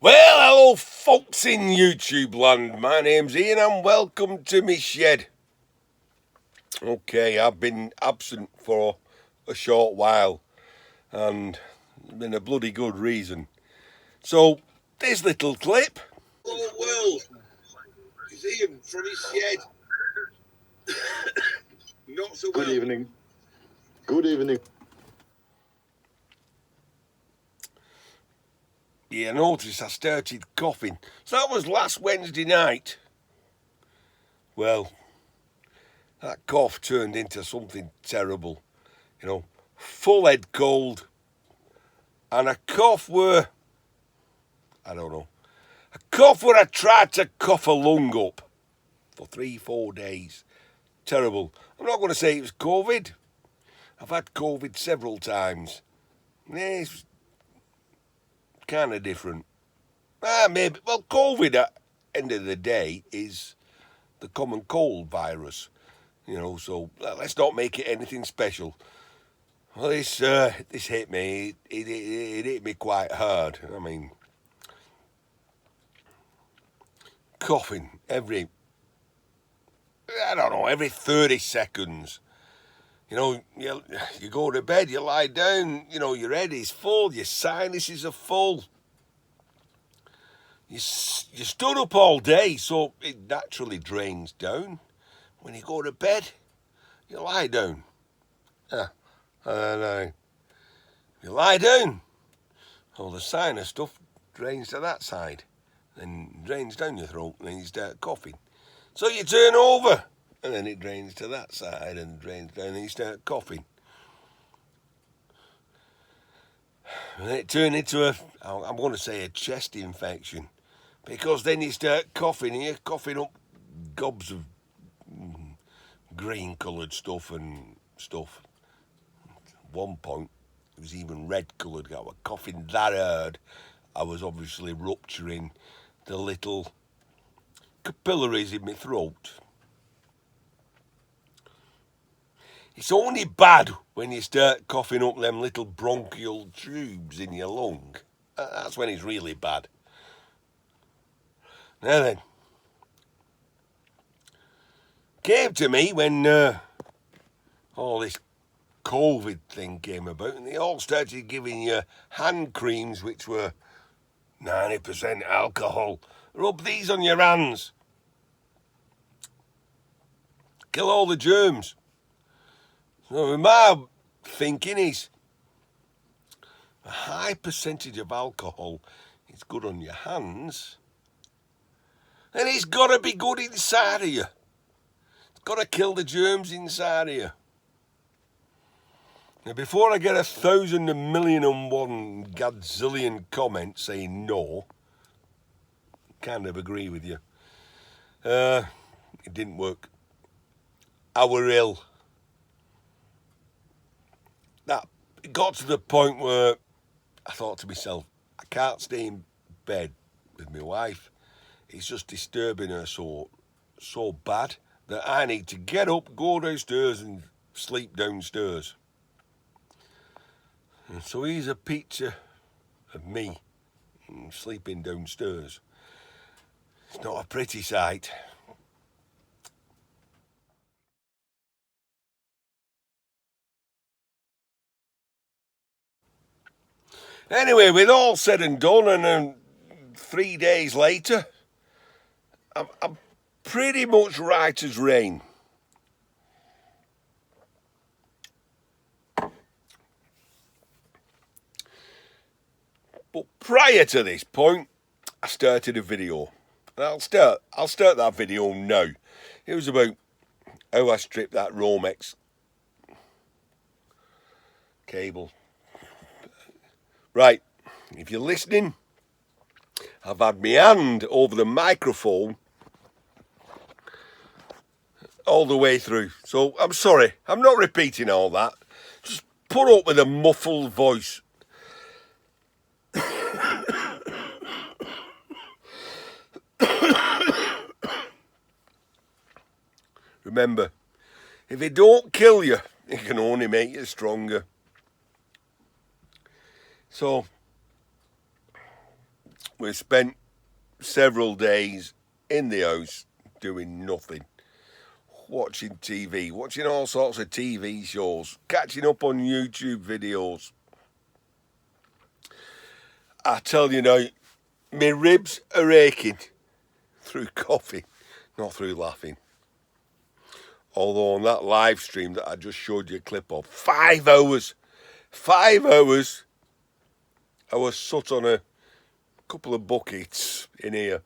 Well, hello folks in YouTube land, my name's Ian and welcome to me shed. Okay, I've been absent for a short while and it's been a bloody good reason. So, this little clip. Hello world, it's Ian from his shed. Not so well. Good evening. Good evening. Yeah, notice I started coughing. So that was last Wednesday night. Well, that cough turned into something terrible. You know, full head cold. And a cough where, I don't know, a cough where I tried to cough a lung up for 3-4 days. Terrible. I'm not going to say it was COVID. I've had COVID several times. It's kind of different. Maybe. Well, COVID at the end of the day is the common cold virus. You know, so let's not make it anything special. Well, this hit me. It hit me quite hard. I mean, coughing every 30 seconds. You know, you go to bed, you lie down, you know, your head is full, your sinuses are full. You stood up all day, so it naturally drains down. When you go to bed, you lie down. You lie down. All the sinus stuff drains to that side, then drains down your throat, and then you start coughing. So you turn over, and then it drains to that side, and drains down, and you start coughing. And then it turned into I'm going to say a chest infection, because then you start coughing, and you're coughing up gobs of green-coloured stuff and stuff. At one point, it was even red-coloured. I was coughing that hard. I was obviously rupturing the little capillaries in my throat. It's only bad when you start coughing up them little bronchial tubes in your lung. That's when it's really bad. Now then, came to me when all this COVID thing came about, and they all started giving you hand creams which were 90% alcohol. Rub these on your hands. Kill all the germs. So my thinking is a high percentage of alcohol is good on your hands, and it's got to be good inside of you. It's got to kill the germs inside of you. Now, before I get 1,000 and million and one gazillion comments saying no, kind of agree with you. It didn't work. I were ill. It got to the point where I thought to myself, I can't stay in bed with my wife. It's just disturbing her so bad that I need to get up, go downstairs and sleep downstairs. And so here's a picture of me sleeping downstairs. It's not a pretty sight. Anyway, with all said and done, and 3 days later, I'm pretty much right as rain. But prior to this point, I started a video. And I'll start that video now. It was about how I stripped that Romex cable. Right, if you're listening, I've had my hand over the microphone all the way through. So I'm sorry, I'm not repeating all that. Just put up with a muffled voice. Remember, if it don't kill you, it can only make you stronger. So, We spent several days in the house doing nothing. Watching TV, watching all sorts of TV shows, catching up on YouTube videos. I tell you now, my ribs are aching through coughing, not through laughing. Although on that live stream that I just showed you a clip of, 5 hours, I was sat on a couple of buckets in here,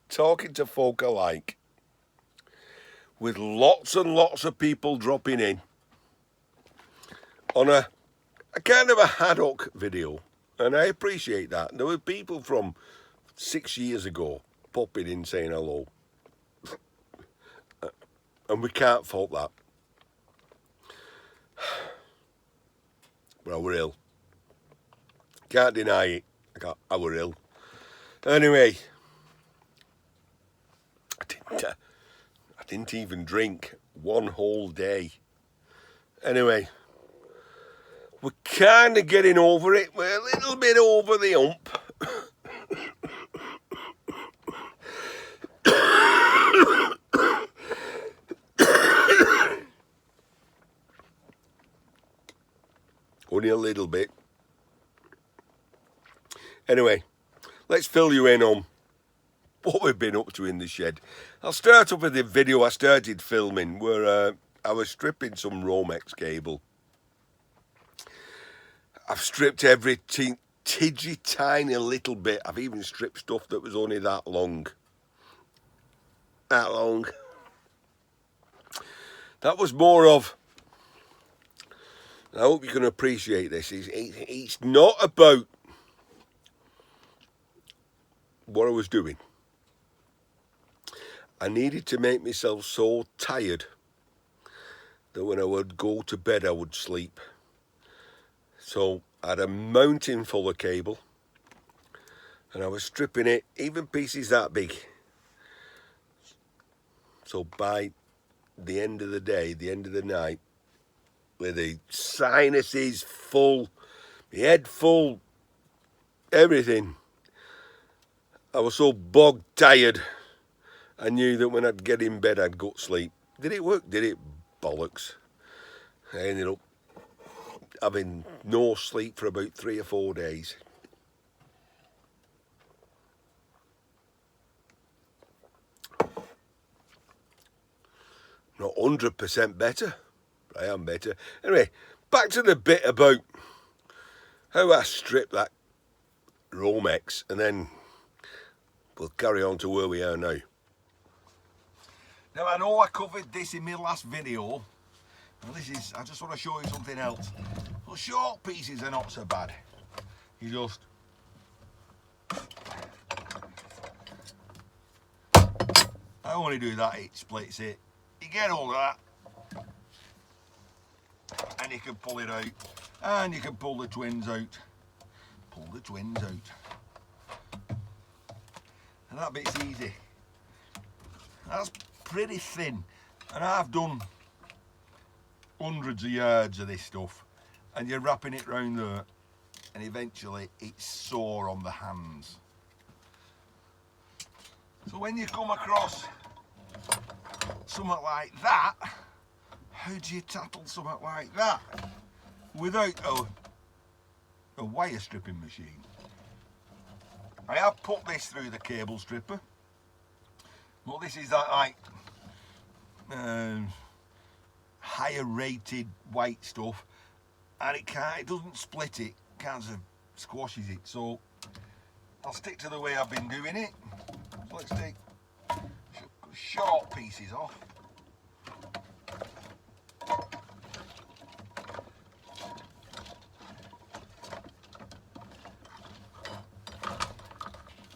talking to folk alike, with lots and lots of people dropping in on a kind of a ad hoc video, and I appreciate that. There were people from 6 years ago popping in saying hello, and we can't fault that. But I were ill. Can't deny it. I were ill. Anyway, I didn't even drink one whole day. Anyway, we're kind of getting over it. We're a little bit over the hump. Only a little bit. Anyway, let's fill you in on what we've been up to in the shed. I'll start off with the video I started filming where I was stripping some Romex cable. I've stripped every tidgy tiny little bit. I've even stripped stuff that was only that long. That long. That was more of, I hope you can appreciate this, it's not about what I was doing. I needed to make myself so tired that when I would go to bed I would sleep. So I had a mountain full of cable and I was stripping it, even pieces that big. So by the end of the day, the end of the night, with the sinuses full, the head full, everything, I was so bog tired, I knew that when I'd get in bed I'd go to sleep. Did it work? Did it? Bollocks. I ended up having no sleep for about 3 or 4 days. Not 100% better, but I am better. Anyway, back to the bit about how I stripped that Romex, and then we'll carry on to where we are now. Now I know I covered this in my last video. Well, I just want to show you something else. Well, short pieces are not so bad. You just I only do that, it splits it. You get all that and you can pull it out, and you can pull the twins out. Pull the twins out. And that bit's easy. That's pretty thin. And I've done hundreds of yards of this stuff. And you're wrapping it round there, and eventually it's sore on the hands. So when you come across something like that, how do you tackle something like that without a wire stripping machine? I have put this through the cable stripper. Well, this is that like higher rated white stuff, and it doesn't split it, kind of squashes it. So I'll stick to the way I've been doing it. So let's take short pieces off.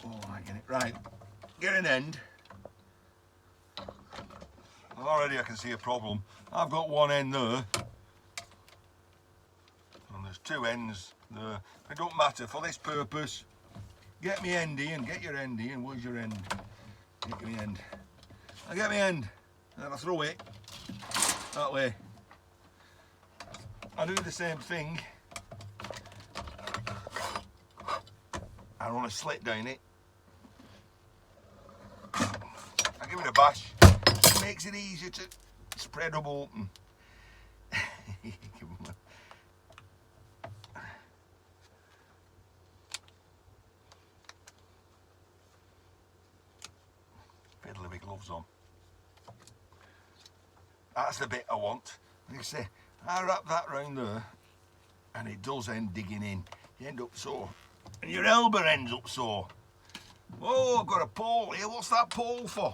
Oh, I get it right. Get an end. Already I can see a problem. I've got one end there, and there's 2 ends there. It don't matter for this purpose. Get me end in, get your end in. Where's your end? Get me end. I get my end, and then I throw it that way. I do the same thing. I I run a slit down it. I give it a bash. It makes it easier to spread them open. Fiddly with gloves on. That's the bit I want. Like I say, I wrap that round there and it does end digging in. You end up so. And your elbow ends up so. Oh, I've got a pole here. What's that pole for?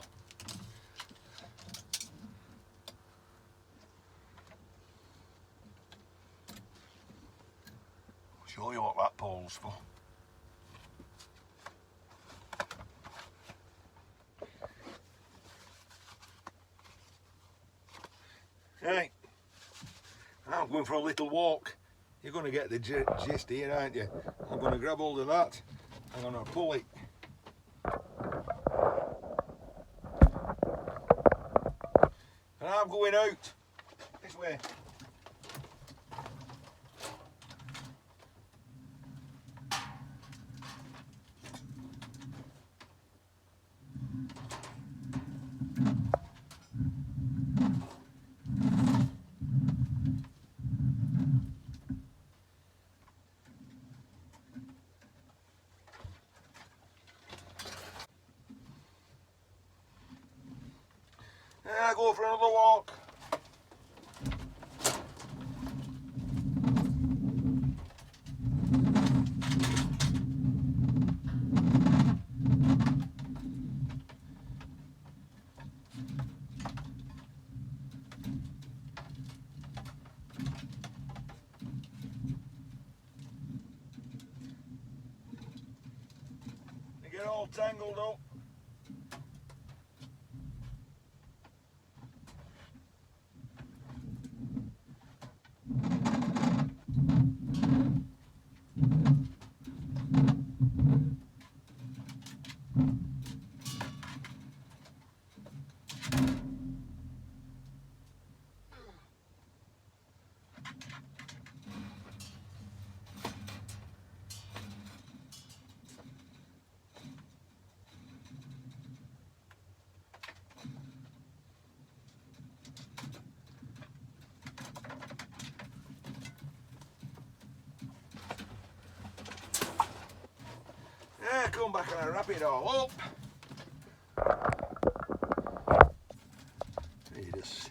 I'll show you what that pole's for. Right, I'm going for a little walk. You're going to get the gist here, aren't you? I'm going to grab hold of that. I'm going to pull it. And I'm going out this way. And I go for another walk. They get all tangled up. Yeah, come back and I wrap it all up. You just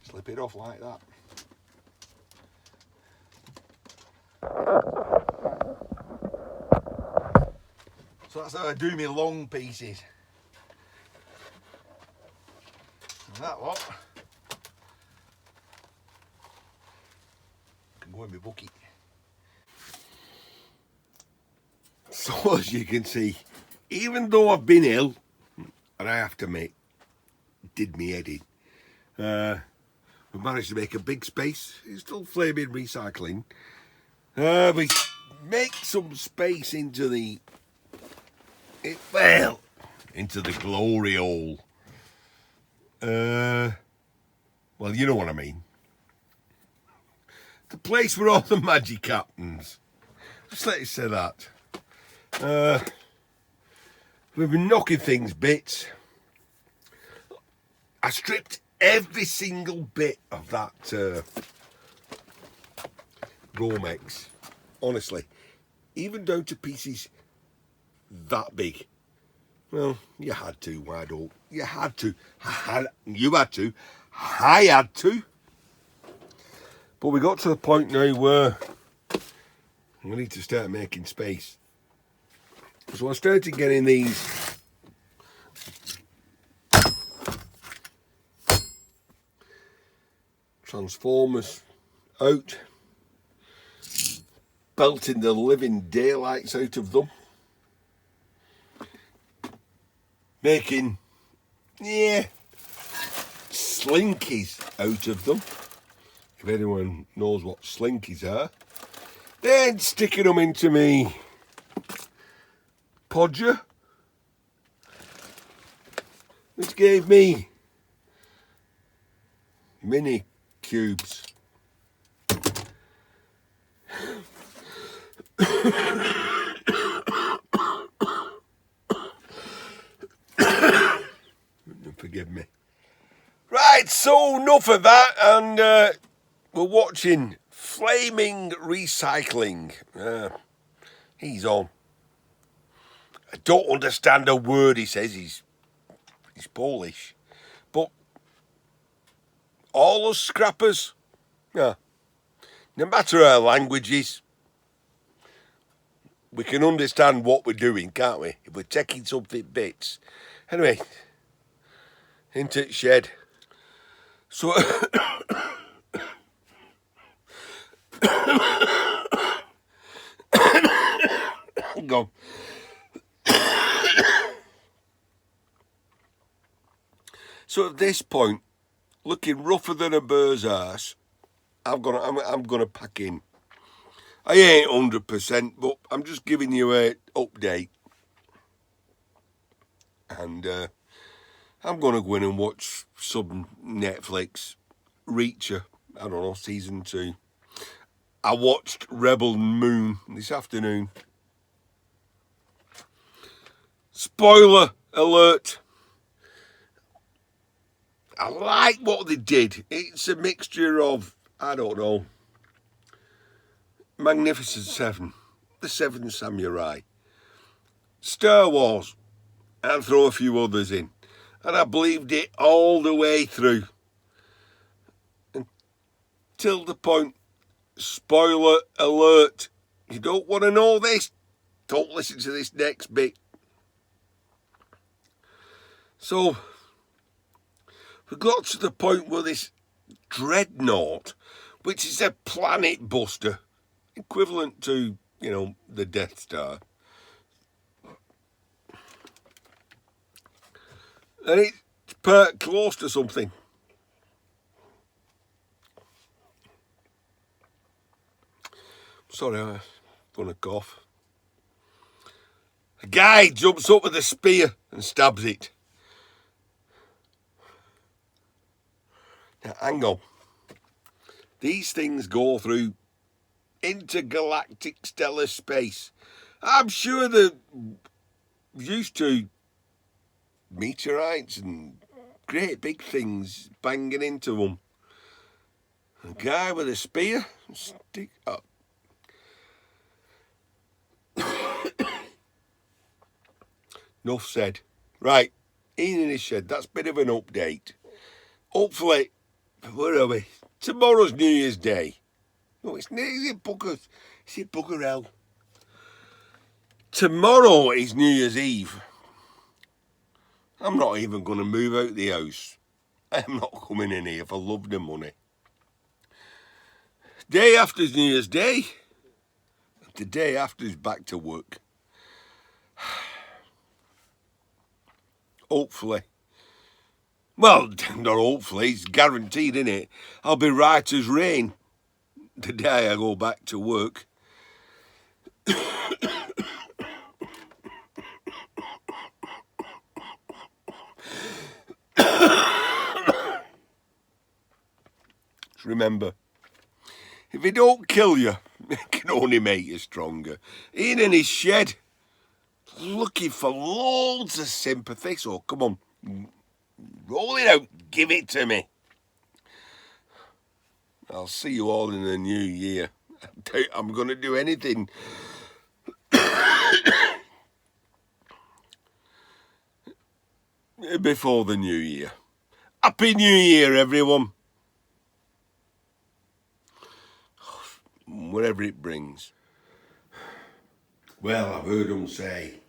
slip it off like that. So that's how I do my long pieces. And that lot can go in my bucket. So as you can see, even though I've been ill, and I have to admit, did me head in, we managed to make a big space. It's still flaming recycling. We make some space into the, into the glory hole. Well, you know what I mean. The place where all the magic happens. Just let you say that. We've been knocking things bits. I stripped every single bit of that Romex, honestly, even down to pieces that big. Well, you had to, why don't you? Had to. You had to. I had to. But we got to the point now where we need to start making space. So I started getting these transformers out, belting the living daylights out of them, making, slinkies out of them, if anyone knows what slinkies are, then sticking them into me podger, which gave me mini cubes. Forgive me. Right, so enough of that, and we're watching Flaming Recycling. He's on. I don't understand a word he says. He's Polish, but all us scrappers, yeah. No matter our languages, we can understand what we're doing, can't we? If we're taking something bits. Anyway, into the shed. So, go. So at this point, looking rougher than a bird's arse, I'm gonna pack in. I ain't 100%, but I'm just giving you a update, and I'm gonna go in and watch some Netflix Reacher. I don't know, season 2. I watched Rebel Moon this afternoon. Spoiler alert. I like what they did. It's a mixture of, I don't know, Magnificent Seven, The Seven Samurai, Star Wars, and throw a few others in. And I believed it all the way through. Until the point, spoiler alert, you don't want to know this, don't listen to this next bit. So, we got to the point where this dreadnought, which is a planet buster, equivalent to, the Death Star. And it's perked close to something. Sorry, I'm going to cough. A guy jumps up with a spear and stabs it. Now, hang on. These things go through intergalactic stellar space. I'm sure they're used to meteorites and great big things banging into them. A guy with a spear, stick up. Enough said. Right, Ian in his shed, that's a bit of an update. Hopefully, where are we? Tomorrow's New Year's Day. No, is it bugger hell? Tomorrow is New Year's Eve. I'm not even going to move out the house. I'm not coming in here for love nor money. Day after's New Year's Day. The day after's back to work. Hopefully. Well, not hopefully, it's guaranteed, innit? I'll be right as rain the day I go back to work. Remember, if it don't kill you, it can only make you stronger. Ian in his shed, looking for loads of sympathy, so come on, roll it out, give it to me. I'll see you all in the new year. I'm going to do anything. Before the new year. Happy New Year, everyone. Whatever it brings. Well, I've heard them say,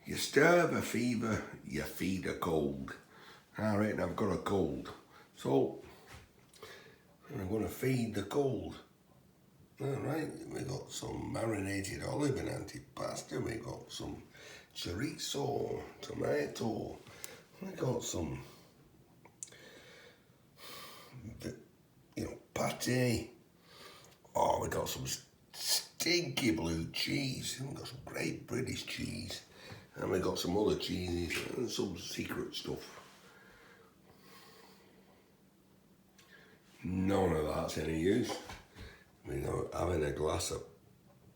you starve a fever, you feed a cold. I reckon I've got a cold. So, I'm going to feed the cold. Alright, we got some marinated olive and antipasta. We got some chorizo, tomato. We got some, pate. Oh, we got some stinky blue cheese. We got some great British cheese. And we got some other cheeses and some secret stuff. None of that's any use. We're having a glass of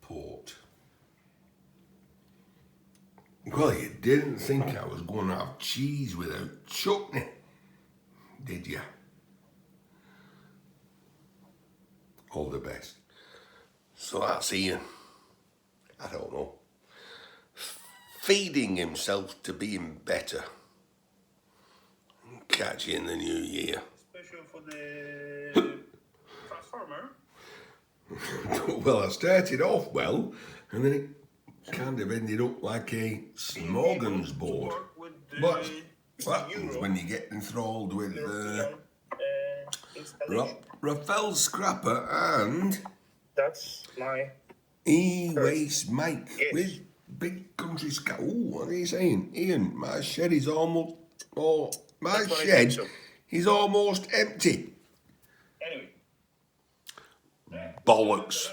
port. Well, you didn't think I was going to have cheese without chutney, did you? All the best. So that's Ian. I don't know. Feeding himself to being better. Catch you in the new year. Special for the transformer. Well, I started off well, and then it kind of ended up like a smorgasbord. But what happens when you get enthralled with Raphael Scrapper and That's my E-Waste Mike Yes. with Big Country Scout. Oh, what are you saying? Ian, my shed is almost... Oh, my That's what I shed think so. is almost empty. anyway. Bollocks.